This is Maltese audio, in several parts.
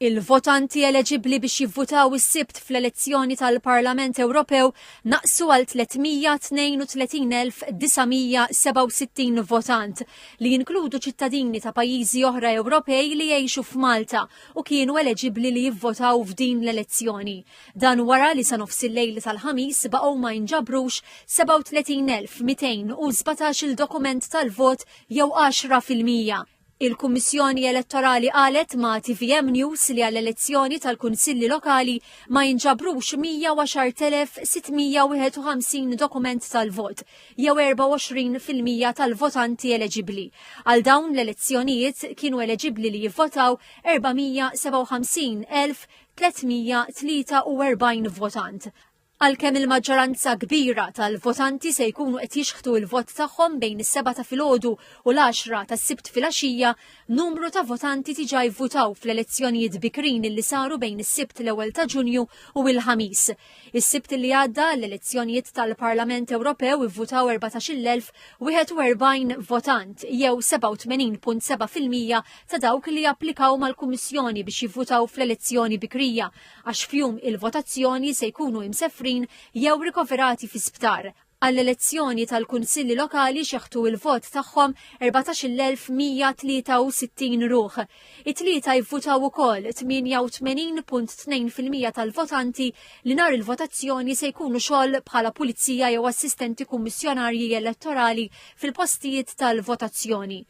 Il-votanti eleġibbli biex jivvutaw is-sibt fl-elezzjoni tal-Parlament Ewropew naqsu għal 332,967 votant li jinkludu ċittadini ta' pajjiżi oħra Ewropej li jgħixu f'Malta u kienu eleġibbli li jivvotaw f'din l-elezzjoni. Dan wara li sa nofs il-lejl tal-ħamis baqgħu ma jinġabrux 37,217 il-dokument tal-vot jew 10%. Il-Kummissjoni Elettorali qalet ma' TVM News li għall-elezzjoni tal-Kunsilli Lokali ma jinġabrux 110,651 dokument tal-vot, jew 24% tal-votanti eleġibbli. Għal dawn l-elezzjonijiet kienu eleġibbli li jivvotaw 457,343 votant. Għalkemm il-maġġoranza kbira tal-votanti se jkunu qed jixħtu l-vot tagħhom bejn is-7 ta' filgħodu u l-10 tas-sibt filgħaxija, numru ta' votanti diġà jvvutaw fl-elezzjonijiet bikrin li saru bejn is-sibt l-1 ta' Ġunju u l-ħamis. Is-sibt li għadda l-elezzjonijiet tal-Parlament Ewropew ivvutaw 14,041 votant, jew 87.7% ta' dawk li japplikaw mal-Kummissjoni biex jivvutaw fl-elezzjoni bikrija, għax fjum il-votazzjoni se jkunu imseffrin jew rikoverati fi sptar. Għall-elezzjoni tal-Kunsilli Lokali xeħtu il-vot tagħhom 14,163 ruħ. It-tlieta jivvutaw ukoll 88.2% tal-votanti li nhar il-votazzjoni se jkunu xogħol bħala pulizija jew assistenti kummissjonarji elettorali fil-postijiet tal-votazzjoni.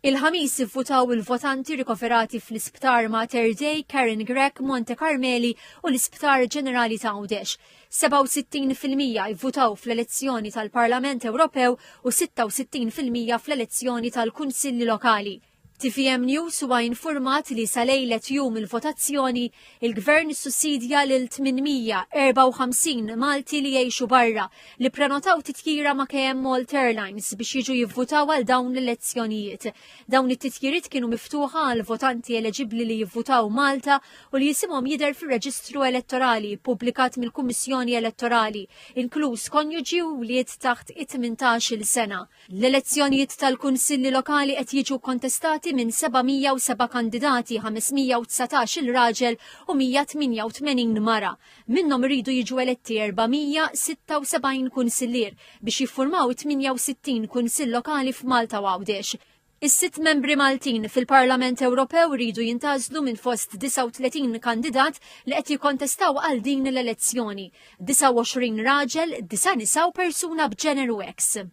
Il-ħamis ivvutaw il-votanti rikoverati fl-Isptar Mater Dei, Karen Grek, Monte Carmeli u l-Isptar Ġenerali ta' Għawdex. 67% jivvutaw fl-elezzjoni tal-Parlament Ewropew u 66% fl-elezzjoni tal-Kunsilli Lokali. TVM News huwa informat li sa lejlet jum il-votazzjoni il-Gvern sussidja lil 854 Malti li jgħixu barra li prenotaw titjira ma' KM Malt Airlines biex jiġu jivvutaw għal dawn l-elezzjonijiet. Dawn it-titjiriet kienu miftuħa għal votanti eleġibbli li jivvutaw Malta u li jisimhom jidher fir-Reġistru Elettorali pubblikat mill-Kummissjoni Elettorali, inkluż konjuġi u wlied taħt 18-il sena. L-elezzjonijiet tal-Kunsilli Lokali qed jiġu kontestati minn 707 kandidati, 519 il-raġel u 188 mara. Minnhom iridu jiġu eletti 476 kunsillier biex jiffurmaw 68 kunsill lokali f'Malta u Għawdex. Is-sitt membri Maltin fil-Parlament Ewropew iridu jintgħażlu minn fost 39 kandidat li qed jikkontestaw għal din l-elezzjoni. 29 raġel, 9 nisa u persuna b'ġeneru X.